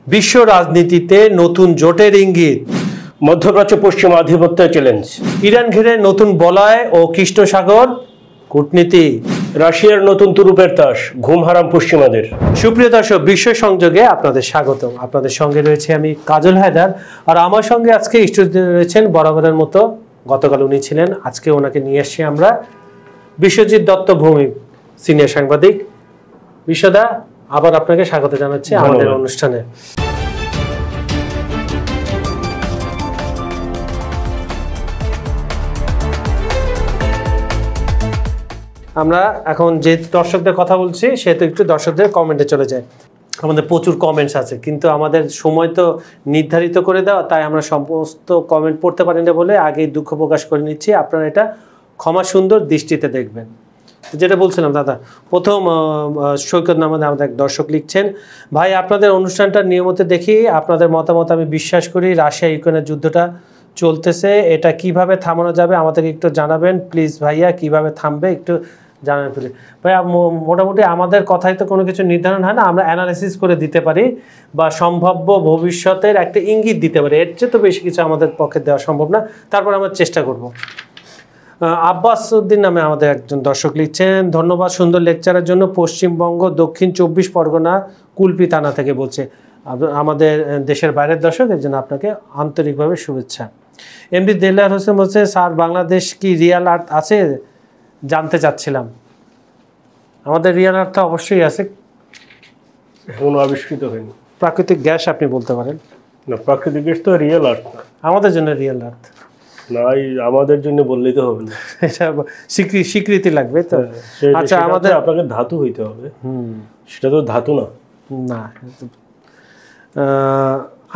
বিশ্ব রাজনীতিতে নতুন জোটের ইঙ্গিত, মধ্যপ্রাচ্য পশ্চিম আধিপত্য চ্যালেঞ্জ, ইরান ঘিরে নতুন বলয় ও কৃষ্ণ সাগর কূটনীতি, রাশিয়ার নতুন তুরুপের তাস, ঘুম হারাম পশ্চিমাদের। সুপ্রিয় দর্শক, বিশ্ব সংযোগে আপনাদের স্বাগত। আপনাদের সঙ্গে রয়েছে আমি কাজল হায়দার, আর আমার সঙ্গে আজকে স্টুডিওতে রয়েছেন বরাবরের মতো, গতকাল উনি ছিলেন, আজকে ওনাকে নিয়ে এসছি আমরা, বিশ্বজিৎ দত্ত ভৌমিক, সিনিয়র সাংবাদিক। বিশ্বদা, আবার আপনাকে স্বাগত জানাচ্ছি আমাদের অনুষ্ঠানে। আমরা এখন যে দর্শকদের কথা বলছি সেহেতু একটু দর্শকদের কমেন্টে চলে যায়। আমাদের প্রচুর কমেন্টস আছে, কিন্তু আমাদের সময় তো নির্ধারিত করে দেওয়া, তাই আমরা সমস্ত কমেন্ট পড়তে পারি না বলে আগেই দুঃখ প্রকাশ করে নিচ্ছি। আপনারা এটা ক্ষমা সুন্দর দৃষ্টিতে দেখবেন। যেটা বলছিলাম দাদা, প্রথম সৈকত নামে আমাদের এক দর্শক লিখছেন, ভাই আপনাদের অনুষ্ঠানটা নিয়মিত দেখি, আপনাদের মতামত আমি বিশ্বাস করি। রাশিয়া ইউক্রেনের যুদ্ধটা চলতেছে, এটা কিভাবে থামানো যাবে আমাদেরকে একটু জানাবেন প্লিজ ভাইয়া, কিভাবে থামবে একটু জানাবেন প্লিজ ভাইয়া। মোটামুটি আমাদের কথাই তো কোনো কিছু নির্ধারণ হয় না, আমরা অ্যানালাইসিস করে দিতে পারি বা সম্ভাব্য ভবিষ্যতের একটা ইঙ্গিত দিতে পারি, এর চেয়ে তো বেশি কিছু আমাদের পক্ষে দেওয়া সম্ভব না, তারপর আমরা চেষ্টা করব। আব্বাস উদ্দিন নামে আমাদের একজন দর্শক লিখছেন, ধন্যবাদ সুন্দর লেকচারের জন্য, পশ্চিমবঙ্গ দক্ষিণ 24 পরগনা কুলপি থানা থেকে বলছে, আমাদের দেশের বাইরের দর্শক, এর জন্য আপনাকে আন্তরিকভাবে শুভেচ্ছা। এমডি দেলার হোসেন বলছে, স্যার বাংলাদেশ কি রিয়াল আর্থ আছে জানতে চাচ্ছিলাম। আমাদের রিয়াল আর্থ অবশ্যই আছে, এখনো আবিষ্কৃত হয়নি। প্রাকৃতিক গ্যাস আপনি বলতে পারেন। না, প্রাকৃতিক গ্যাস তো রিয়েল আর্থ না, আমাদের জন্য রিয়াল আর্থ না, আমাদের জন্য বললেই তো হবে না, এটা স্বীকৃতি লাগবে তো। আচ্ছা, আমাদের আপনাকে ধাতু হইতে হবে, সেটা তো ধাতু না। না,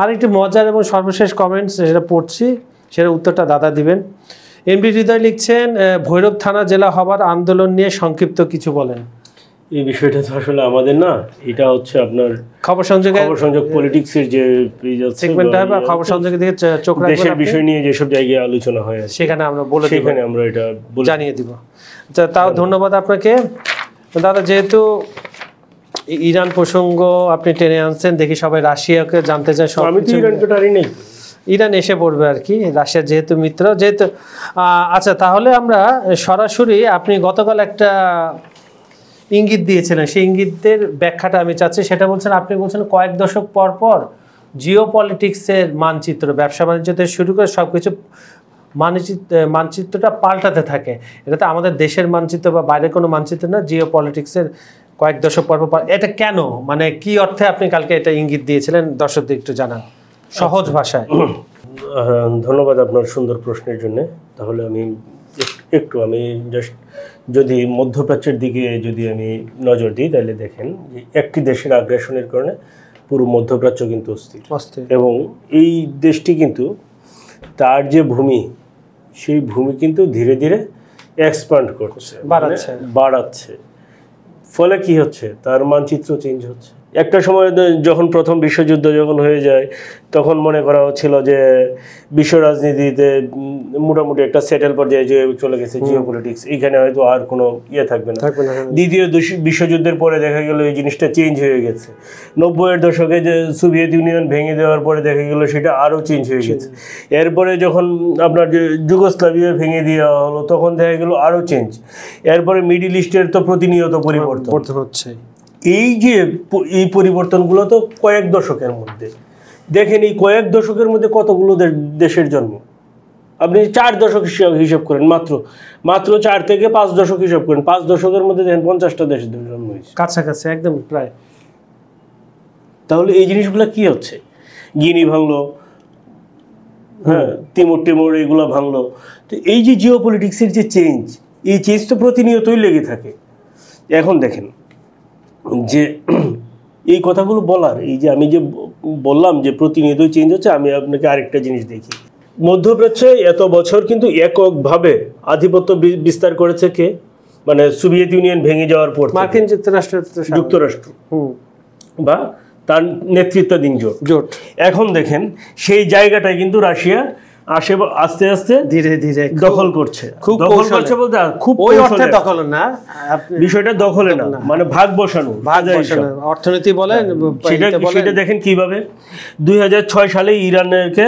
আর একটি মজার এবং সর্বশেষ কমেন্টস যেটা পড়ছি সেটা উত্তরটা দাদা দিবেন। এমবি হৃদয় লিখছেন, ভৈরব থানা জেলা হবার আন্দোলন নিয়ে সংক্ষিপ্ত কিছু বলেন। এই বিষয়টা তো আসলে আমাদের না, এটা হচ্ছে আপনার খবর সংযোগ পলিটিক্সের যে সেগমেন্ট হয় বা খবর সংযোগের দিকে চোখ রাখবেন, দেশের বিষয় নিয়ে যেসব জায়গায় আলোচনা হয় সেখানে আমরা বলে দিব, সেখানে আমরা এটা জানিয়ে দিব। আচ্ছা, তাও ধন্যবাদ আপনাকে দাদা। যেহেতু ইরান প্রসঙ্গ আপনি টেনে আনছেন, দেখি সবাই রাশিয়াকে জানতে চায়। আমি তো ইরানকে টানি নেই, ইরান এসে পড়বে আর কি, রাশিয়া যেহেতু মিত্র যেহেতু। আচ্ছা, তাহলে আমরা সরাসরি, আপনি গতকাল একটা ইঙ্গিত দিয়েছিলেন, সেই ইঙ্গিতের ব্যাখ্যাটা আমি চাচ্ছি। সেটা বলছেন, আপনি বলছেন কয়েক দশক পর পর জিও পলিটিক্সের মানচিত্র, ব্যবসা বাণিজ্য থেকে শুরু করে সব কিছু মানচিত্রটা পাল্টাতে থাকে। এটা তো আমাদের দেশের মানচিত্র বা বাইরের কোনো মানচিত্র না, জিও পলিটিক্সের কয়েক দশক পর পর। এটা কেন, মানে কি অর্থে আপনি কালকে এটা ইঙ্গিত দিয়েছিলেন, দর্শকদের একটু জানান সহজ ভাষায়। ধন্যবাদ আপনার সুন্দর প্রশ্নের জন্য। তাহলে আমি জাস্ট যদি মধ্যপ্রাচ্যের দিকে যদি আমি নজর দিই, তাহলে দেখেন যে একটি দেশের আগ্রাসনের কারণে পুরো মধ্যপ্রাচ্য কিন্তু অস্থির, এবং এই দেশটি কিন্তু তার যে ভূমি, সেই ভূমি কিন্তু ধীরে ধীরে এক্সপ্যান্ড করছে, বাড়াচ্ছে। ফলে কি হচ্ছে, তার মানচিত্র চেঞ্জ হচ্ছে। একটা সময় যখন প্রথম বিশ্বযুদ্ধ যখন হয়ে যায়, তখন মনে করা হচ্ছিল যে বিশ্ব রাজনীতিতে মোটামুটি একটা সেটেল পর্যায়ে যে চলে গেছে জিও পলিটিক্স, এইখানে হয়তো আর কোনো থাকবে না। দ্বিতীয় বিশ্বযুদ্ধের পরে দেখা গেল এই জিনিসটা চেঞ্জ হয়ে গেছে। 90-এর দশকে যে সোভিয়েত ইউনিয়ন ভেঙে দেওয়ার পরে দেখা গেল সেটা আরও চেঞ্জ হয়ে গেছে। এরপরে যখন আপনার যে যুগোস্লাভিয়া ভেঙে দেওয়া হলো, তখন দেখা গেল আরও চেঞ্জ। এরপরে মিডিল ইস্টের তো প্রতিনিয়ত পরিবর্তন হচ্ছে। এই পরিবর্তনগুলো তো কয়েক দশকের মধ্যে, দেখেন এই কয়েক দশকের মধ্যে কতগুলো দেশের জন্ম। আপনি 4 দশক হিসাব করেন, মাত্র 4 থেকে 5 দশক হিসাব করেন, 5 দশকের মধ্যে দেখেন 50টা দেশের জন্ম হয়েছে, কাছাকাছি একদম প্রায়। তাহলে এই জিনিসগুলো কি হচ্ছে? গিনি ভাঙলো, হ্যাঁ, তিমুর এইগুলো ভাঙলো। তো এই যে জিও পলিটিক্সের যে চেঞ্জ, এই চেঞ্জ তো প্রতিনিয়তই লেগে থাকে। এখন দেখেন যে এই কথাগুলো বলার, এই যে আমি যে বললাম যে প্রতিনিয়তই চেঞ্জ হচ্ছে, আমি আপনাকে আরেকটা জিনিস দেখি। মধ্যপ্রাচ্যে এত বছর কিন্তু এককভাবে আধিপত্য বিস্তার করেছে কে? মানে সোভিয়েত ইউনিয়ন ভেঙে যাওয়ার পর মার্কিন যুক্তরাষ্ট্র বা তার নেতৃত্বাধীন জোট। এখন দেখেন সেই জায়গাটায় কিন্তু রাশিয়া আস্তে আস্তে ধীরে ধীরে দখল করছে। খুব দখল করছে বলতে খুব ওই অর্থে দখল না, বিষয়টা দখলে না, মানে ভাগ বসানো, অর্থনীতি বলেন সেটা দেখেন কিভাবে 2006 সালে ইরানকে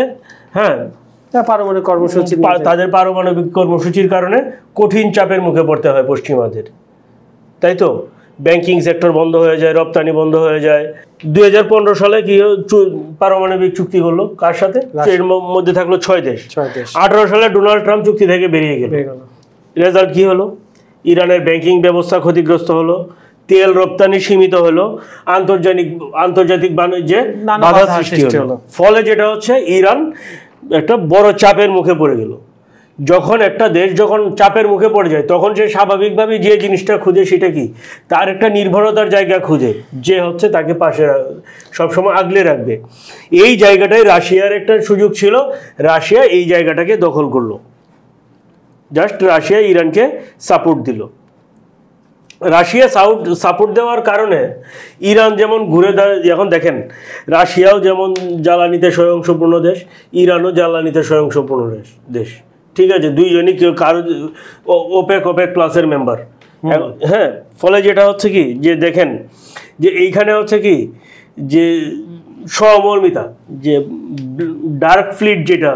পারমাণবিক কর্মসূচি, তাদের পারমাণবিক কর্মসূচির কারণে কঠিন চাপের মুখে পড়তে হয় পশ্চিমাদের, তাই তো? ব্যাংকিং সেক্টর বন্ধ হয়ে যায়, রপ্তানি বন্ধ হয়ে যায়। 2015 সালে কি পারমাণবিক চুক্তি করলো কার সাথে? এর মধ্যে থাকলো 6 দেশ। 18 সালে ডোনাল্ড ট্রাম্প চুক্তি থেকে বেরিয়ে গেল। রেজাল্ট কি হলো? ইরানের ব্যাংকিং ব্যবস্থা ক্ষতিগ্রস্ত হলো, তেল রপ্তানি সীমিত হলো, আন্তর্জাতিক বাণিজ্যে বাধা সৃষ্টি হলো। ফলে যেটা হচ্ছে, ইরান একটা বড় চাপের মুখে পড়ে গেল। যখন একটা দেশ যখন চাপের মুখে পড়ে যায়, তখন সে স্বাভাবিকভাবে যে জিনিসটা খুঁজে, সেটা কি? তার একটা নির্ভরতার জায়গা খুঁজে, যে হচ্ছে তাকে পাশে সবসময় আগলে রাখবে। এই জায়গাটায় রাশিয়ার একটা সুযোগ ছিল, রাশিয়া এই জায়গাটাকে দখল করলো। জাস্ট রাশিয়া ইরানকে সাপোর্ট দিল। রাশিয়া সাপোর্ট দেওয়ার কারণে ইরান যেমন ঘুরে দাঁড়ায়। এখন দেখেন, রাশিয়াও যেমন জ্বালানিতে স্বয়ংসম্পূর্ণ দেশ, ইরানও জ্বালানিতে স্বয়ংসম্পূর্ণ দেশ, ঠিক আছে? দুইজনই কারো ওপেক প্লাসের মেম্বার। ফলে যেটা হচ্ছে কি, যে দেখেন যে এইখানে হচ্ছে কি, যে সহমর্মিতা, যে ডার্ক ফ্লিট, যেটা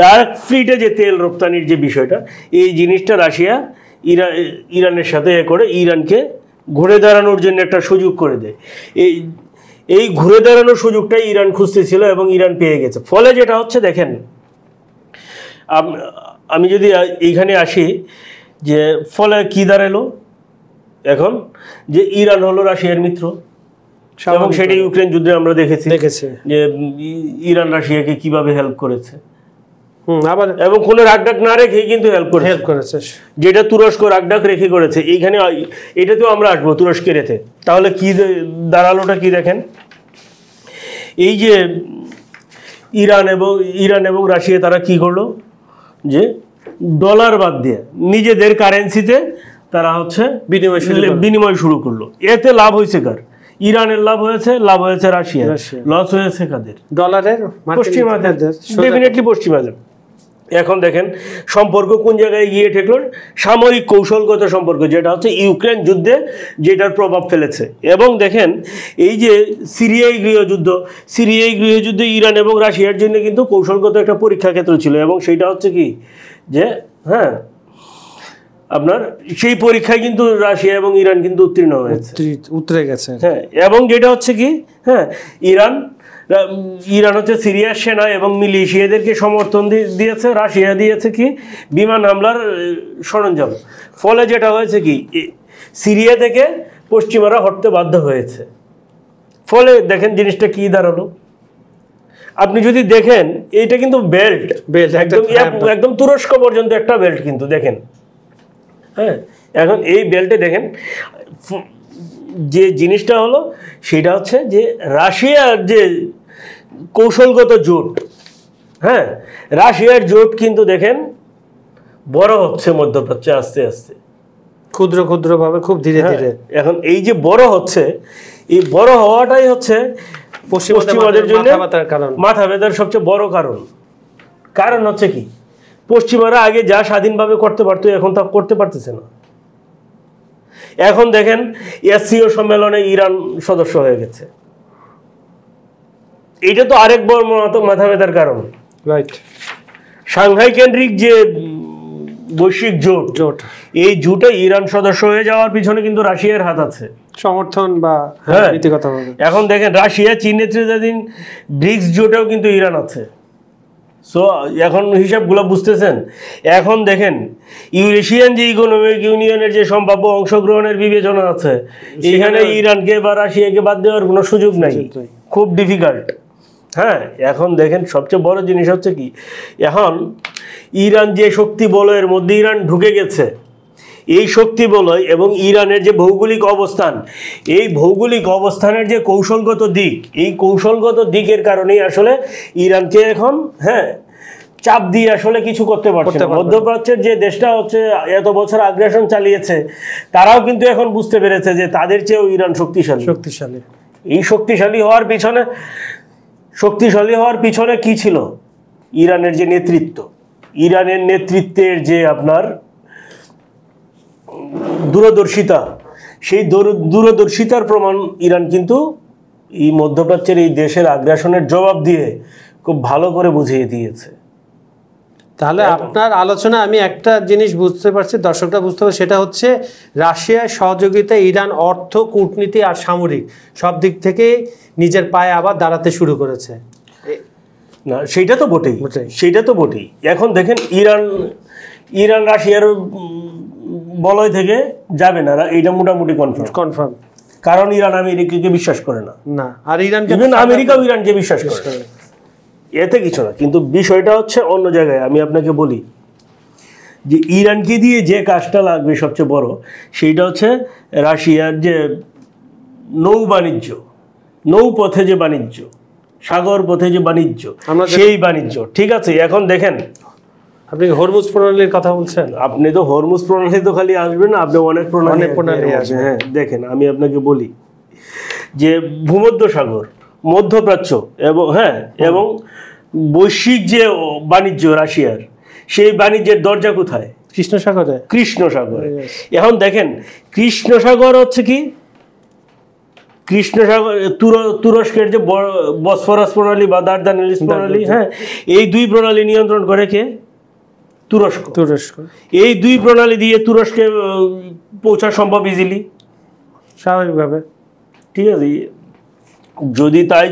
ডার্ক ফ্লিটে যে তেল রপ্তানির যে বিষয়টা, এই জিনিসটা রাশিয়া ইরানের সাথে করে ইরানকে ঘুরে দাঁড়ানোর জন্য একটা সুযোগ করে দেয়। এই ঘুরে দাঁড়ানোর সুযোগটাই ইরান খুঁজতেছিল এবং ইরান পেয়ে গেছে। ফলে যেটা হচ্ছে, দেখেন, আমি যদি এইখানে আসি, যে ফলে কি দাঁড়ালো এখন, যে ইরান হলো রাশিয়ার মিত্র, এবং সেটা ইউক্রেন যুদ্ধে আমরা দেখেছি যে ইরান রাশিয়াকে কিভাবে হেল্প করেছে, আবার এবং কোনো রাগডাক না রেখে কিন্তু হেল্প করেছে, যেটা তুরস্ক রাগডাক রেখে করেছে। এইখানে এটাতেও আমরা আসবো তুরস্কের এতে। তাহলে কি দাঁড়ালোটা কি দেখেন, এই যে ইরান এবং রাশিয়া তারা কি করলো, যে ডলার বাদ দিয়ে নিজেদের কারেন্সিতে তারা হচ্ছে বিনিময় শুরু করলো। এতে লাভ হয়েছে কার? ইরানের লাভ হয়েছে রাশিয়া। লস হয়েছে কাদের? ডলারের, পশ্চিমাদের, ডেফিনেটলি পশ্চিমাদের। এখন দেখেন সম্পর্ক কোন জায়গায় গিয়ে ঠেকলো, সামরিক কৌশলগত সম্পর্ক, যেটা হচ্ছে ইউক্রেন যুদ্ধে যেটার প্রভাব ফেলেছে। এবং দেখেন এই যে সিরিয়ায় গৃহযুদ্ধ ইরান এবং রাশিয়ার জন্য কিন্তু কৌশলগত একটা পরীক্ষা ক্ষেত্র ছিল, এবং সেইটা হচ্ছে কি, যে আপনার সেই পরীক্ষায় কিন্তু রাশিয়া এবং ইরান কিন্তু উতরে গেছে। এবং যেটা হচ্ছে কি, ইরান হচ্ছে সিরিয়ার সেনা এবং মিলিশিয়াদেরকে সমর্থন দিয়েছে, রাশিয়া দিয়েছে কি বিমান হামলার সরঞ্জাম। ফলে যেটা হয়েছে কি, সিরিয়া থেকে পশ্চিমারা হটতে বাধ্য হয়েছে। ফলে দেখেন জিনিসটা কি দাঁড়ালো। আপনি যদি দেখেন, এটা কিন্তু বেল্ট একদম তুরস্ক পর্যন্ত একটা বেল্ট কিন্তু দেখেন। এখন এই বেল্টে দেখেন যে জিনিসটা হলো, সেটা হচ্ছে যে রাশিয়ার যে কৌশলগত জোট, রাশিয়ার জোট কিন্তু দেখেন বড় হচ্ছে মধ্যপ্রাচ্যে আস্তে আস্তে, ক্ষুদ্র ভাবে, খুব ধীরে ধীরে। এখন এই যে বড় হচ্ছে, এই বড় হওয়াটাই হচ্ছে পশ্চিমাদের জন্য মাথা ব্যথার সবচেয়ে বড় কারণ হচ্ছে কি, পশ্চিমারা আগে যা স্বাধীনভাবে করতে পারতো, এখন তা করতে পারতেছে না। এখন দেখেন এসসিও সম্মেলনে ইরান সদস্য হয়ে গেছে, এটা তো আরেক বড় মাথা ব্যথার কারণ। সাংহাই কেন্দ্রিক যে বৈশ্বিক জোট, এই জোটে ইরান সদস্য হয়ে যাওয়ার পিছনে কিন্তু রাশিয়ার হাত আছে, সমর্থন বা নীতিগতভাবে। এখন দেখেন রাশিয়া, চীন নেতৃত্বাধীন ব্রিক্স জোটেও কিন্তু ইরান আছে। সো এখন হিসাবগুলো বুঝতেছেন। এখন দেখেন ইউরেশিয়ান যে ইকোনমিক ইউনিয়নের যে সম্ভাব্য অংশগ্রহণের বিবেচনা আছে, এইখানে ইরানকে বা রাশিয়াকে বাদ দেওয়ার কোনো সুযোগ নাই, খুব ডিফিকাল্ট। এখন দেখেন সবচেয়ে বড় জিনিস হচ্ছে কি, এখন ইরান যে শক্তি বলয়ের মধ্যে ইরান ঢুকে গেছে, এই শক্তি বলয় এবং ইরানের যে ভৌগোলিক অবস্থান, এই ভৌগোলিক অবস্থানের যে কৌশলগত দিক, এই কৌশলগত দিকের কারণেই আসলে ইরানকে এখন চাপ দিয়ে আসলে কিছু করতে পারছে না। মধ্যপ্রাচ্যের যে দেশটা হচ্ছে এত বছর আগ্রাসন চালিয়েছে, তারাও কিন্তু এখন বুঝতে পেরেছে যে তাদের চেয়েও ইরান শক্তিশালী। এই শক্তিশালী হওয়ার পিছনে কি ছিল? ইরানের যে নেতৃত্ব, ইরানের নেতৃত্বের যে আপনার দূরদর্শিতা, সেই দূরদর্শিতার প্রমাণ ইরান কিন্তু এই মধ্যপ্রাচ্যের এই দেশের আগ্রাসনের জবাব দিয়ে খুব ভালো করে বুঝিয়ে দিয়েছে। তাহলে আপনার আলোচনা আমি একটা জিনিস বুঝতে পারছি, দর্শকরা বুঝতে পারছে, সেটা হচ্ছে রাশিয়ার সহযোগিতায় ইরান অর্থ, কূটনীতি আর সামরিক সব দিক থেকে নিজের পায়ে আবার দাঁড়াতে শুরু করেছে। না সেইটা তো বটেই, বটেই। সেইটা তো বটেই। এখন দেখেন ইরান রাশিয়ার বলয় থেকে যাবে না, এইটা মোটামুটি কনফার্ম। কারণ ইরান আমেরিকাকে বিশ্বাস করে না, না, আর ইরানকে ইভেন আমেরিকাও ইরানকে বিশ্বাস করে না। এতে কিছু না, কিন্তু বিষয়টা হচ্ছে অন্য জায়গায়। আমি আপনাকে বলি যে ইরানকে দিয়ে যে কাজটা লাগবে সবচেয়ে বড়, সেইটা হচ্ছে রাশিয়ার যে নৌ বাণিজ্য, নৌপথে যে বাণিজ্য, সাগর পথে যে বাণিজ্য, সেই বাণিজ্য। ঠিক আছে, এখন দেখেন আপনি হরমুজ প্রণালীর কথা বলছেন, আপনি তো হরমুজ প্রণালী তো খালি আসবেন না, আপনি অনেক প্রণালী আসবেন। হ্যাঁ দেখেন, আমি আপনাকে বলি যে ভূমধ্য সাগর, মধ্যপ্রাচ্য এবং বৈশ্বিক যে বাণিজ্য রাশিয়ার, সেই বাণিজ্যের দরজা কোথায়? কৃষ্ণ সাগরে। কৃষ্ণ সাগর। এখন দেখেন কৃষ্ণ সাগর হচ্ছে কি, কৃষ্ণ সাগর তুরস্কের যে বসফরাস প্রণালী বা দারদানেলিস প্রণালী, হ্যাঁ, এই দুই প্রণালী নিয়ন্ত্রণ করে কে? তুরস্ক। এই দুই প্রণালী দিয়ে তুরস্কে পৌঁছা সম্ভব ইজিলি, স্বাভাবিকভাবে। ঠিক আছে,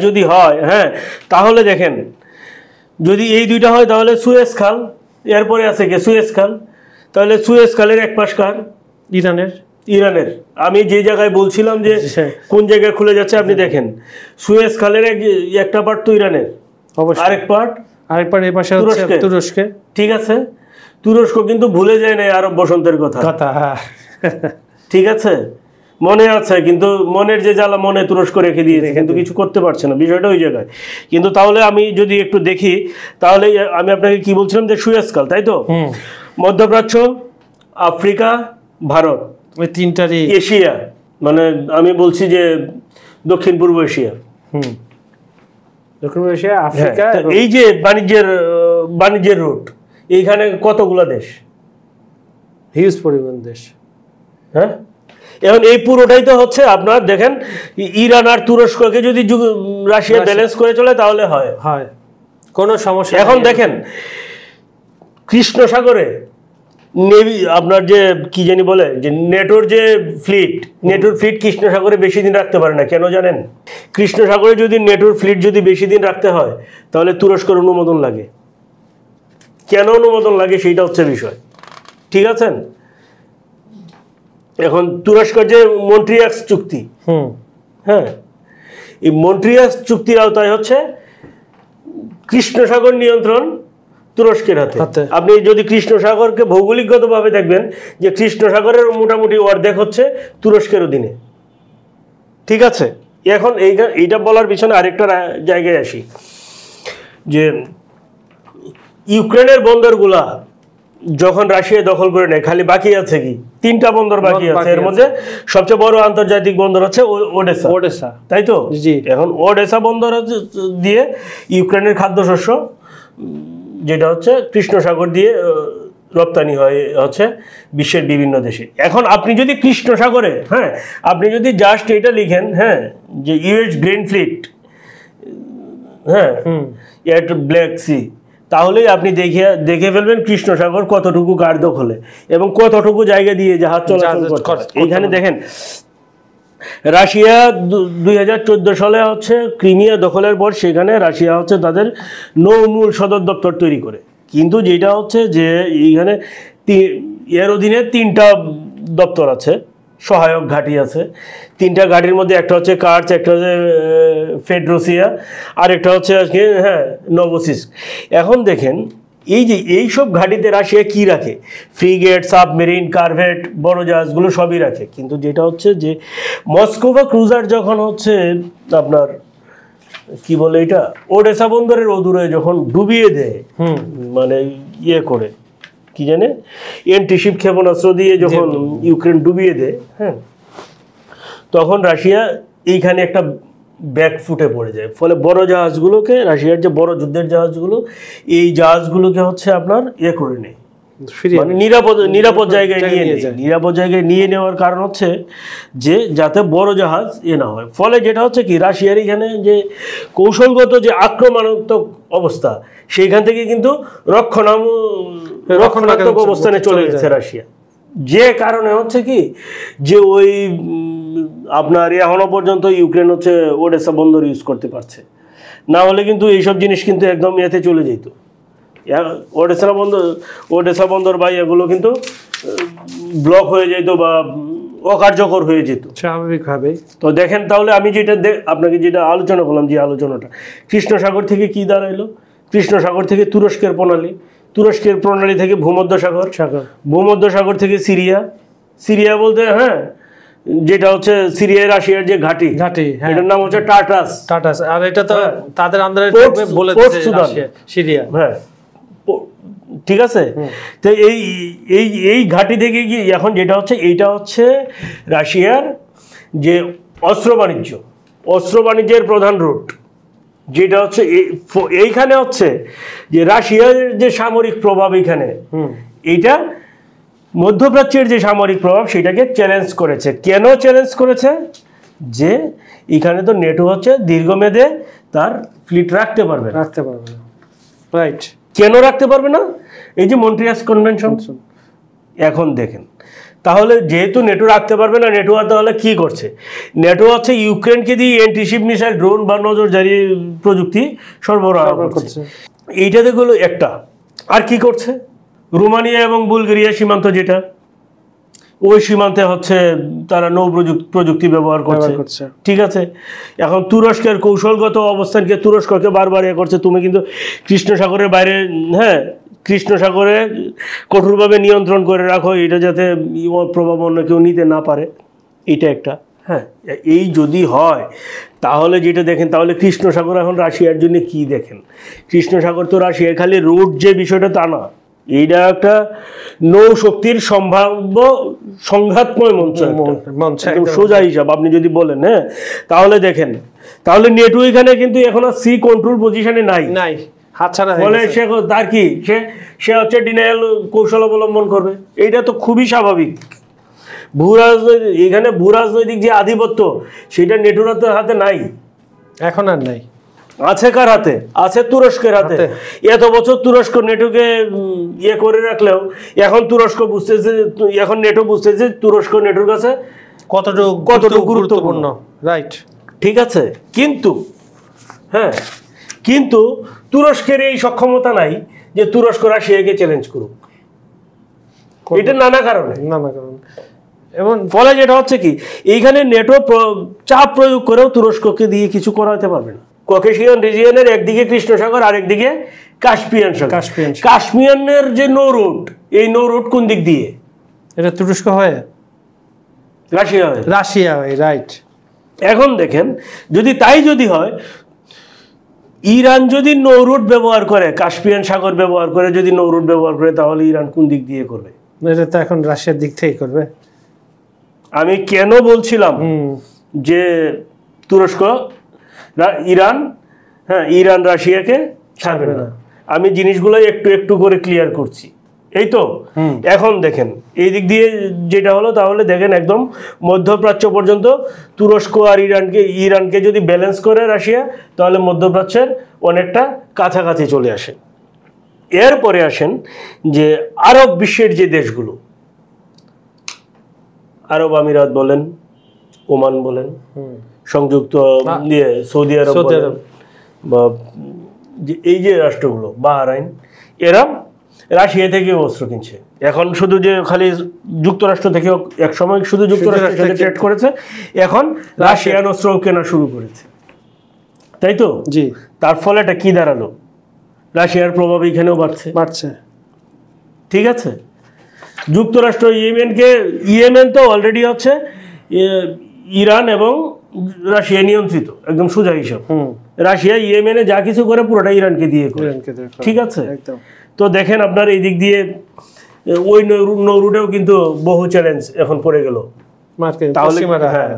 যদি হয়, হ্যাঁ, তাহলে দেখেন যদি এই দুইটা হয় তাহলে সুয়েজ খাল, এরপরে আছে কে? সুয়েজ খাল। তাহলে সুয়েজ খালের এক পাশ কার? ইরানের। আমি যে জায়গায় বলছিলাম যে কোন জায়গায় খুলে যাচ্ছে, আপনি দেখেন সুয়েজ খালের একটা পার্ট তো ইরানের, আরেক পার্ট এই পাশে হচ্ছে তুরস্কে। ঠিক আছে, তুরস্ক কিন্তু ভুলে যায় না আরব বসন্তের কথা। ঠিক আছে, মনে আছে, কিন্তু মনের যে জ্বালা মনে তুরস্ক রেখে দিয়েছে, কিন্তু কিছু করতে পারছে না, বিষয়টা ওই জায়গায়। কিন্তু তাহলে আমি যদি একটু দেখি, তাহলে আমি আপনাকে কি বলছিলাম যে সুয়েজ খাল, তাই তো? মধ্যপ্রাচ্য, আফ্রিকা, ভারত, ওই তিনটারই, এশিয়া, মানে আমি বলছি যে দক্ষিণ পূর্ব এশিয়া, দক্ষিণ এশিয়া, আফ্রিকা, এই যে বাণিজ্যের রুট, এইখানে কতগুলো দেশ, হিউজ পরিমাণ দেশ। হ্যাঁ, এখন এই পুরোটাই তো হচ্ছে আপনার দেখেন ইরান আর তুরস্ককে যদি রাশিয়া ব্যালেন্স করে চলে তাহলে হয় কোনো সমস্যা। এখন দেখেন কৃষ্ণ সাগরে নেভি, আপনার যে কি জানি বলে যে নেটোর ফ্লিট কৃষ্ণ সাগরে বেশি দিন রাখতে পারে না। কেন জানেন? কৃষ্ণ সাগরে যদি নেটোর ফ্লিট যদি বেশি দিন রাখতে হয় তাহলে তুরস্কের অনুমোদন লাগে। কেন অনুমোদন লাগে সেইটা হচ্ছে বিষয়, ঠিক আছেন? এখন তুরস্কের যে মন্ট্রিয়াক্স চুক্তি, হ্যাঁ, এই মন্ট্রিয়াক্স চুক্তির আওতায় হচ্ছে কৃষ্ণ সাগর নিয়ন্ত্রণ তুরস্কের হাতে। আপনি যদি কৃষ্ণ সাগরকে ভৌগোলিকগতভাবে দেখবেন যে কৃষ্ণ সাগরের মোটামুটি অর্ধেক হচ্ছে তুরস্কের অধীনে, ঠিক আছে? এখন এইটা বলার পিছনে আরেকটা জায়গায় আসি যে ইউক্রেনের বন্দরগুলা যখন রাশিয়া দখল করে নেয়, খালি বাকি আছে কি? 3টা বন্দর বাকি আছে। এর মধ্যে সবচেয়ে বড় আন্তর্জাতিক বন্দর হচ্ছে ওডেসা, তাই তো? এখন ওডেসা বন্দর দিয়ে ইউক্রেনের খাদ্যশস্য যেটা হচ্ছে কৃষ্ণ সাগর দিয়ে রপ্তানি হয় হচ্ছে বিশ্বের বিভিন্ন দেশে। এখন আপনি যদি কৃষ্ণ সাগরে, হ্যাঁ, আপনি যদি জাস্ট এটা লিখেন, হ্যাঁ, যে ইউএস গ্রেন ফ্লিট, হ্যাঁ, এট ব্ল্যাক সি, তাহলেই আপনি দেখে ফেলবেন কৃষ্ণ সাগর কতটুকু কার দখলে এবং কতটুকু জায়গা দিয়ে জাহাজ চলাচল করছে। এইখানে দেখেন রাশিয়া 2014 সালে হচ্ছে ক্রিমিয়া দখলের পর সেখানে রাশিয়া হচ্ছে তাদের নৌমূল সদর দপ্তর তৈরি করে, কিন্তু যেটা হচ্ছে যে এইখানে এর অধীনে 3টা দপ্তর আছে, সহায়ক ঘাঁটি আছে। 3টা ঘাঁটির মধ্যে একটা হচ্ছে কার্চ, একটা হচ্ছে ফেডরোসিয়া, আর একটা হচ্ছে আজকে, হ্যাঁ, নভোসিস্ক। এখন দেখেন এইসব ঘাঁটিতে রাশিয়া কি রাখে? ফ্রিগেট, সাবমেরিন, কারভেট, বড় জাহাজগুলো সবই রাখে। কিন্তু যেটা হচ্ছে যে মস্কো বা ক্রুজার যখন হচ্ছে আপনার কি বলে এটা ওডেসা বন্দরের অদূরে যখন ডুবিয়ে দেয়, মানে করে কি জানে এন্টিশিপ ক্ষেপণাস্ত্র দিয়ে যখন ইউক্রেন ডুবিয়ে দেয়, হ্যাঁ, তখন রাশিয়া এইখানে একটা ব্যাক ফুটে পড়ে যায়। ফলে বড় জাহাজগুলোকে, রাশিয়ার যে বড় যুদ্ধের জাহাজগুলো, এই জাহাজগুলোকে হচ্ছে আপনার করে নেয়, মানে নিরাপদ জায়গায় নিয়ে নেয়। নিরাপদ জায়গায় নিয়ে নেওয়ার কারণ হচ্ছে যে যাতে বড় জাহাজ না হয়। ফলে যেটা হচ্ছে কি, রাশিয়ার এখানে যে কৌশলগত যে আক্রমণাত্মক অবস্থা, সেইখান থেকে কিন্তু রক্ষণাত্মক অবস্থানে চলে গেছে রাশিয়া। যে কারণে হচ্ছে কি, যে ওই আপনার এখনো পর্যন্ত ইউক্রেন হচ্ছে ওডেসা বন্দর ইউজ করতে পারছে, না হলে কিন্তু এইসব জিনিস কিন্তু একদম এতে চলে যেত। ওডেসা বন্দর বা এগুলো কিন্তু ব্লক হয়ে যেত বা অকার্যকর হয়ে যেত স্বাভাবিকভাবে। তো দেখেন তাহলে আমি যেটা আপনাকে যেটা আলোচনা করলাম, যে আলোচনাটা কৃষ্ণ সাগর থেকে কি দাঁড়াইলো, কৃষ্ণ সাগর থেকে তুরস্কের প্রণালী থেকে ভূমধ্যসাগর, ভূমধ্যসাগর থেকে সিরিয়া বলতে যেটা হচ্ছে সিরিয়ায় রাশিয়ার যে ঘাঁটি, এটার নাম হচ্ছে টাটাস, আর এটা তো তাদের আন্ডারে থাকবে বলে দিয়েছে সিরিয়া। ঠিক আছে। তো এই ঘাঁটি থেকে কি এখন যেটা হচ্ছে, এইটা হচ্ছে রাশিয়ার যে অস্ত্র বাণিজ্যের প্রধান রুট, যেটা হচ্ছে এইখানে হচ্ছে যে রাশিয়ার যে সামরিক প্রভাব এখানে, এইটা মধ্যপ্রাচ্যের যে সামরিক প্রভাব সেটাকে চ্যালেঞ্জ করেছে। কেন চ্যালেঞ্জ করেছে? যে এখানে তো নেটো হচ্ছে দীর্ঘমেয়াদে তার ফ্লিট রাখতে পারবে না। রাইট। কেন রাখতে পারবে না? এই যে মন্ট্রিয়াল কনভেনশন। এখন দেখেন তাহলে যেহেতু নেটো রাখতে পারবে না, নেটো তাহলে কি করছে? নেটো হচ্ছে ইউক্রেনকে দিয়ে অ্যান্টিশিপ মিসাইল, ড্রোন বা নজরদারি প্রযুক্তি সরবরাহ করছে। এইটাতে গুলো একটা। আর কি করছে? রোমানিয়া এবং বুলগেরিয়া সীমান্ত, যেটা ওই সীমান্তে হচ্ছে তারা নৌ প্রযুক্তি ব্যবহার করছে। ঠিক আছে। এখন তুরস্কের কৌশলগত অবস্থানকে তুরস্ককে বারবার করছে, তুমি কিন্তু কৃষ্ণ সাগরের বাইরে, কৃষ্ণ সাগরে কঠোরভাবে নিয়ন্ত্রণ করে রাখো, এটা যাতে প্রভাব অন্য কেউ নিতে না পারে। এটা একটা। এই যদি হয় তাহলে যেটা দেখেন, তাহলে কৃষ্ণ সাগর এখন রাশিয়ার জন্য কি দেখেন, কৃষ্ণ সাগর তো রাশিয়ার খালি রুট যে বিষয়টা তা না, এইটা একটা নৌ শক্তির সম্ভাব্য সংঘাতময় মঞ্চ, সোজা হিসাব আপনি যদি বলেন। তাহলে দেখেন, তাহলে নেটো এখানে কিন্তু এখন সি কন্ট্রোল পজিশনে নাই, হাতছাড়া। ফলে সে তার কি, সে হচ্ছে ডিনায়াল কৌশল অবলম্বন করবে। এইটা তো খুবই স্বাভাবিক। এখানে ভূরাজনৈতিক যে আধিপত্য, সেটা নেটোর হাতে নাই, এখন আর নাই। আছে কার হাতে? আছে তুরস্কের হাতে। এত বছর তুরস্ক নেটোকে করে রাখলেও এখন তুরস্ক বুঝতেছে, এখন নেটো বুঝতেছে তুরস্ক নেটোর কাছে কতটুকু গুরুত্বপূর্ণ। রাইট। ঠিক আছে। কিন্তু তুরস্কের এই সক্ষমতা নাই যে তুরস্ক রাশিয়াকে চ্যালেঞ্জ করুক। এটা নানা কারণে। এবং ফলে যেটা হচ্ছে কি, এইখানে নেটো চাপ প্রয়োগ করেও তুরস্ককে দিয়ে কিছু করাতে পারবে না। ককেশিয়ান রিজিয়নের একদিকে কৃষ্ণ সাগর, আরেকদিকে কাস্পিয়ান সাগর। কাশ্মীরের যে নৌ রুট, এই নৌ রুট কোন দিক দিয়ে? এটা তুরস্ক হয়ে রাশিয়া হয়। রাইট। এখন দেখেন, যদি হয়, ইরান যদি নৌ রুট ব্যবহার করে, কাস্পিয়ান সাগর ব্যবহার করে যদি নৌ রুট ব্যবহার করে, তাহলে ইরান কোন দিক দিয়ে করবে? এটা তো এখন রাশিয়ার দিক থেকে করবে। আমি কেন বলছিলাম যে তুরস্ক, ইরান রাশিয়াকে ছাড়বে না, আমি জিনিসগুলো একটু একটু করে ক্লিয়ার করছি। এই তো এখন দেখেন এই দিক দিয়ে যেটা হলো, তাহলে দেখেন একদম মধ্যপ্রাচ্য পর্যন্ত তুরস্ক আর ইরানকে যদি ব্যালেন্স করে রাশিয়া, তাহলে মধ্যপ্রাচ্যের অনেকটা কাছাকাছি চলে আসে। এরপরে আসেন যে আরব বিশ্বের যে দেশগুলো, আরব আমিরাত বলেন, ওমান বলেন, সংযুক্ত সৌদি আরব বা এই যে রাষ্ট্রগুলো, বাহরাইন, এরা রাশিয়া থেকে অস্ত্র কিনছে। এখন শুধু যে খালি যুক্তরাষ্ট্র থেকে, এক সময় শুধু যুক্তরাষ্ট্রের সাথে ট্রেড করেছে, এখন রাশিয়ান অস্ত্র কেনা শুরু করেছে, তাই তো? জি। তার ফলে এটা কি দাঁড়ালো? রাশিয়ার প্রভাব এখানেও বাড়ছে। ঠিক আছে। যুক্তরাষ্ট্র ইয়েমেন তো অলরেডি হচ্ছে ইরান এবং রাশিয়া নিয়ন্ত্রিত, একদম সোজা হিসাব। রাশিয়া ইয়েমেনে যা কিছু করে পুরোটা ইরানকে দিয়ে করে। ঠিক আছে। তো দেখেন আপনার এই দিক দিয়ে ওই নৌ রুটেও কিন্তু বহু চ্যালেঞ্জ এখন পড়ে গেল। মার্কিন তাহলে পশ্চিমারা, হ্যাঁ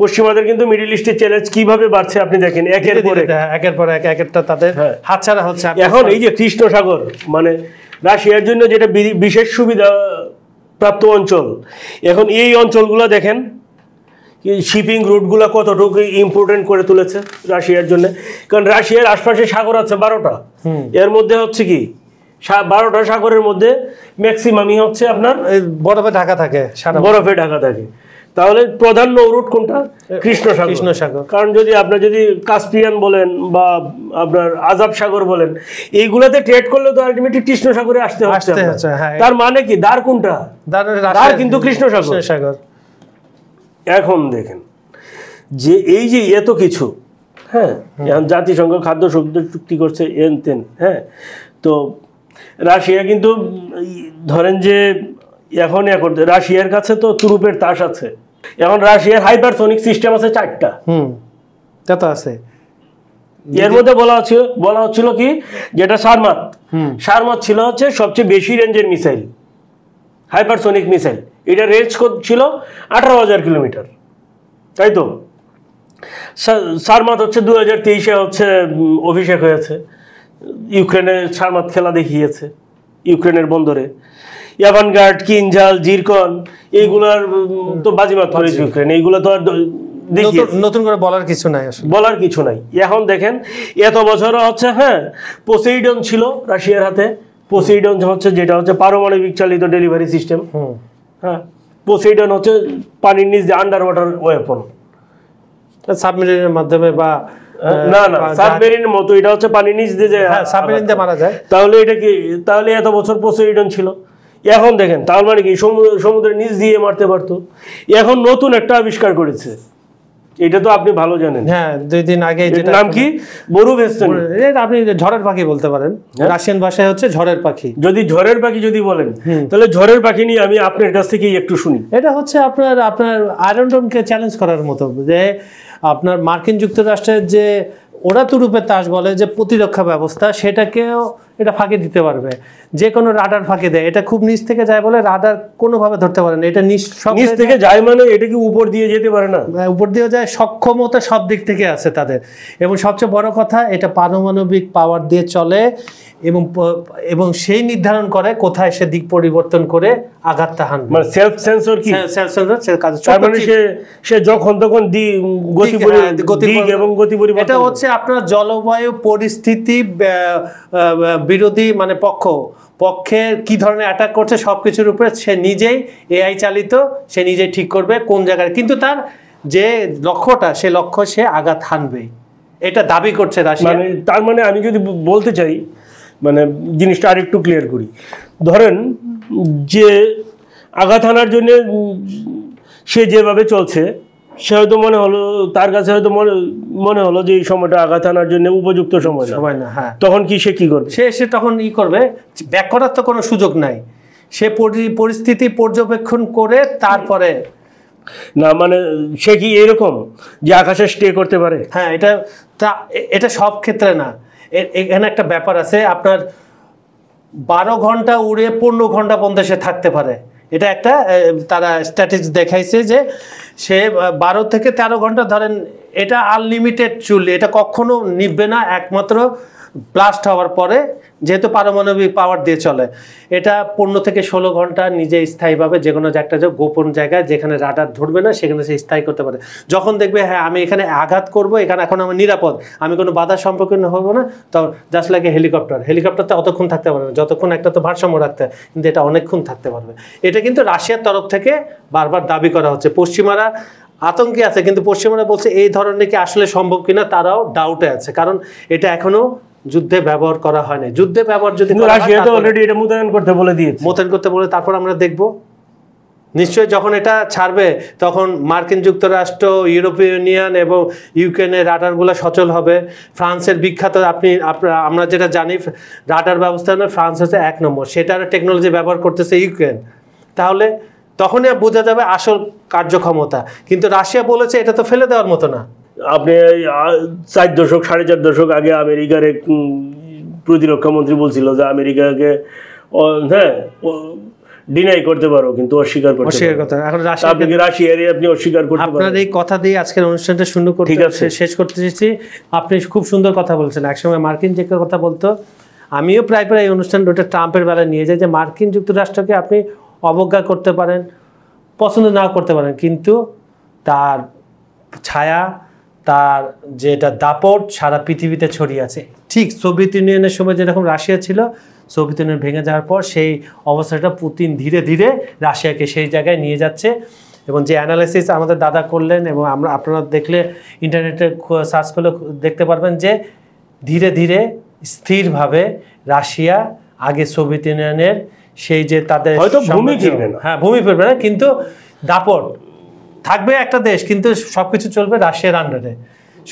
পশ্চিমাদের কিন্তু মিডল ইস্টের চ্যালেঞ্জ কিভাবে বাড়ছে আপনি দেখেন, একের পর এক এক একটা তাদের হাতছাড়া হচ্ছে। এখন এই যে কৃষ্ণ সাগর মানে রাশিয়ার জন্য যেটা বিশেষ সুবিধা প্রাপ্ত অঞ্চল, এখন এই অঞ্চলগুলো দেখেন শিপিং রুটগুলো কতটুকু ইম্পর্টেন্ট করে তুলেছে রাশিয়ার জন্য। কারণ রাশিয়ার আশপাশে সাগর আছে 12টা, এর মধ্যে হচ্ছে কি 12টা সাগরের মধ্যে ম্যাক্সিমামই হচ্ছে আপনার বরফে ঢাকা থাকে, বরফে ঢাকা থাকে। তাহলে প্রধান নৌরুট কোনটা? কৃষ্ণ সাগর। কারণ আপনার যদি কাস্পিয়ান বলেন বা আপনার আজাব সাগর বলেন, এইগুলাতে ট্রেড করলে তো আলটিমেটলি কৃষ্ণ সাগরে আসতে হচ্ছে। তার মানে কি দ্বার কোনটা? দ্বার কিন্তু কৃষ্ণ সাগর। এখন দেখেন যে এই যে এত কিছু, হ্যাঁ, জাতিসংঘ খাদ্য চুক্তি করছে এন তেন, হ্যাঁ, তো রাশিয়া কিন্তু ধরেন যে এখন রাশিয়ার কাছে তো তুরুপের তাস আছে। এখন রাশিয়ার হাইপারসনিক সিস্টেম আছে 4টা, তা তো আছে। এর মধ্যে বলা হচ্ছিল কি, যেটা সারমাত ছিল হচ্ছে সবচেয়ে বেশি রেঞ্জের মিসাইল, হাইপারসনিক মিসাইল। এটা রেঞ্জ ছিল 18,000 কিলোমিটার, তাই তো। সারমাত হচ্ছে 2023-এ হচ্ছে অভিষেক হয়েছে, ইউক্রেনের সারমাত খেলা দেখিয়েছে ইউক্রেনের বন্দরে। অ্যাভানগার্ড, কিনজাল, জিরকন এইগুলার তো বাজিমাত করেছে ইউক্রেন, এইগুলো তো আর নতুন করে বলার কিছু নাই। এখন দেখেন এত বছর হচ্ছে, হ্যাঁ, পোসেইডন ছিল রাশিয়ার হাতে। পোসেইডন হচ্ছে যেটা হচ্ছে পারমাণবিক চালিত ডেলিভারি সিস্টেম। হ্যাঁ, পোসেইডন হচ্ছে পানির নিচ দিয়ে আন্ডার ওয়াটার ওয়েপন, সাবমেরিনের মাধ্যমে বা না সাবমেরিনের মতো। এটা হচ্ছে পানির নিচ দিয়ে সাবমেরিন দিয়ে মারা যায়। তাহলে এটা কি, তাহলে এত বছর পোসেইডন ছিল। এখন দেখেন তার মানে কি সমুদ্রের নিচ দিয়ে মারতে পারতো। এখন নতুন একটা আবিষ্কার করেছে, এটা তো আপনি ভালো জানেন। হ্যাঁ, 2 দিন আগে নাম কি? বরুভেস্তনি। আপনি ঝড়ের পাখি বলতে পারেন, রাশিয়ান ভাষায় হচ্ছে ঝড়ের পাখি। যদি ঝড়ের পাখি যদি বলেন, তাহলে ঝড়ের পাখি নিয়ে আমি আপনার কাছ থেকে একটু শুনি। এটা হচ্ছে আপনার আয়রন ডোমকে চ্যালেঞ্জ করার মতো, যে আপনার মার্কিন যুক্তরাষ্ট্রের যে ওরা তুরুপের তাস বলে যে প্রতিরক্ষা ব্যবস্থা, সেটাকেও এটা ফাঁকি দিতে পারবে। যে কোনো রাডার ফাঁকি দেয়, এটা খুব নিচ থেকে যায় বলে রাডার কোনোভাবে ধরতে পারে না। এটা নিচ থেকে যায় মানে এটা কি উপর দিয়ে যেতে পারে না? উপর দিয়েও যায়, সক্ষমতা সব দিক থেকে আছে তাদের। এবং সবচেয়ে বড় কথা, এটা পারমাণবিক পাওয়ার দিয়ে চলে এবং সেই নির্ধারণ করে কোথায় সে দিক পরিবর্তন করে আঘাতটা হানবে। মানে সেলফ সেন্সর কি? সেলফ সেন্সর, তার মানে সে যখন তখন গতি পরিবর্তন। এটা হচ্ছে আপনার জলবায়ু পরিস্থিতি বিরোধী, মানে পক্ষের কি ধরনের অ্যাটাক করছে সবকিছুর উপরে সে নিজেই এআই চালিত, সে নিজেই ঠিক করবে কোন জায়গায়, কিন্তু তার যে লক্ষ্যটা, সে লক্ষ্য সে আঘাত হানবে, এটা দাবি করছে রাশিয়া। মানে তার মানে আমি যদি বলতে চাই, মানে জিনিসটা আরেকটু ক্লিয়ার করি। ধরেন যে আঘাত হানার জন্য সে যেভাবে চলছে, সে হয়তো তার কাছে হয়তো মনে হলো যে এই সময়টা আঘাত আনার জন্য উপযুক্ত সময় না। হ্যাঁ, তখন সে কি করবে? সে তখন করবে, ব্যাক করার তো কোনো সুযোগ নাই। সে পরিস্থিতি পর্যবেক্ষণ করে তারপরে, না মানে সে কি এরকম যে আকাশে স্টে করতে পারে? হ্যাঁ, এটা সব ক্ষেত্রে না। এখানে একটা ব্যাপার আছে, আপনার 12 ঘন্টা উড়ে 15 ঘন্টা পর্যন্ত সে থাকতে পারে। এটা একটা তারা স্ট্যাটিস্টিক্স দেখাইছে যে সে 12 থেকে 13 ঘন্টা, ধরেন এটা আনলিমিটেড চুল, এটা কখনো নিভবে না, একমাত্র ব্লাস্ট হওয়ার পরে, যেহেতু পারমাণবিক পাওয়ার দিয়ে চলে। এটা 15 থেকে 16 ঘন্টা নিজে স্থায়ীভাবে যে কোনো একটা গোপন জায়গায় যেখানে রাডার ধরবে না, সেখানে সে স্থায়ী করতে পারে। যখন দেখবে হ্যাঁ আমি এখানে আঘাত করব, এখানে এখন আমার নিরাপদ, আমি কোনো বাধার সম্মুখীন হবো না, তো জাস্ট লাগে হেলিকপ্টারতে অতক্ষণ থাকতে পারবে না, যতক্ষণ একটা তো ভারসাম্য রাখতে, কিন্তু এটা অনেকক্ষণ থাকতে পারবে। এটা কিন্তু রাশিয়ার তরফ থেকে বারবার দাবি করা হচ্ছে। পশ্চিমারা আতঙ্কে আছে, কিন্তু পশ্চিমারা বলছে এই ধরনের কি আসলে সম্ভব কিনা তারাও ডাউটে আছে, কারণ এটা এখনো যুদ্ধে ব্যবহার করা হয়নি। যুদ্ধে ব্যবহার যদি রাশিয়া তো অলরেডি এটা মোতায়েন করতে বলে তারপর আমরা দেখব নিশ্চয়ই যখন এটা ছাড়বে, তখন মার্কিন যুক্তরাষ্ট্র, ইউরোপীয় ইউনিয়ন এবং ইউক্রেনের রাডারগুলো সচল হবে। ফ্রান্সের বিখ্যাত আমরা যেটা জানি, রাডার ব্যবস্থা ফ্রান্স হচ্ছে 1 নম্বর, সেটার টেকনোলজি ব্যবহার করতেছে ইউক্রেন। তাহলে তখনই বোঝা যাবে আসল কার্যক্ষমতা। কিন্তু রাশিয়া বলেছে এটা তো ফেলে দেওয়ার মতো না। আপনি 4 দশক 4.5 দশক আগে আমেরিকার এক প্রতিরক্ষা মন্ত্রী বলছিল যে আমেরিকাকে, হ্যাঁ, ডিনাই করতে পারো কিন্তু অস্বীকার করতে অস্বীকার পারো কথা এখন না। আপনি কি রাশিয়ারই আপনি অস্বীকার করতে আপনার পারেন? এই কথা দিয়ে আজকের অনুষ্ঠানটা শূন্য করতে ঠিক আছে। শেষ করতে চেয়েছি। আপনি খুব সুন্দর কথা বলছেন। একসময় মার্কিন যে কথা বলতো, আমিও প্রায় প্রায় এই অনুষ্ঠান ওটা ট্রাম্পের বেলায় নিয়ে যাই যে মার্কিন যুক্তরাষ্ট্রকে আপনি অবজ্ঞা করতে পারেন, পছন্দ নাও করতে পারেন, কিন্তু তার ছায়া, তার যেটা দাপট সারা পৃথিবীতে ছড়িয়ে আছে। ঠিক সোভিয়েত ইউনিয়নের সময় যেরকম রাশিয়া ছিল, সোভিয়েত ইউনিয়ন ভেঙে যাওয়ার পর সেই অবস্থাটা পুতিন ধীরে ধীরে রাশিয়াকে সেই জায়গায় নিয়ে যাচ্ছে। এবং যে অ্যানালাইসিস আমাদের দাদা করলেন, এবং আপনারা দেখলে ইন্টারনেটে সার্চ করলে দেখতে পারবেন যে ধীরে ধীরে স্থিরভাবে রাশিয়া আগে সোভিয়েত ইউনিয়নের সেই যে তাদের হয়তো ভূমি ফিরবে না, হ্যাঁ ভূমি ফিরবে না, কিন্তু দাপট থাকবে একটা দেশ, কিন্তু সবকিছু চলবে রাশিয়ার আন্ডারে।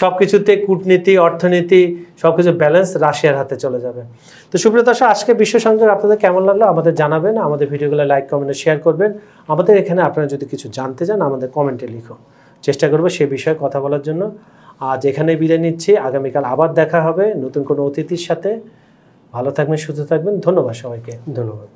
সবকিছুতে কূটনীতি, অর্থনীতি, সবকিছু ব্যালেন্স রাশিয়ার হাতে চলে যাবে। তো সুপ্রিয় দর্শক, আজকে বিশ্ব সংযোগ আপনাদের কেমন লাগলো আমাদের জানাবেন, আমাদের ভিডিওগুলো লাইক, কমেন্টে শেয়ার করবেন। আমাদের এখানে আপনারা যদি কিছু জানতে চান আমাদের কমেন্টে লিখুন, চেষ্টা করবো সে বিষয়ে কথা বলার জন্য। আজ এখানে বিদায় নিচ্ছি, আগামীকাল আবার দেখা হবে নতুন কোনো অতিথির সাথে। ভালো থাকবেন, সুস্থ থাকবেন, ধন্যবাদ সবাইকে। ধন্যবাদ।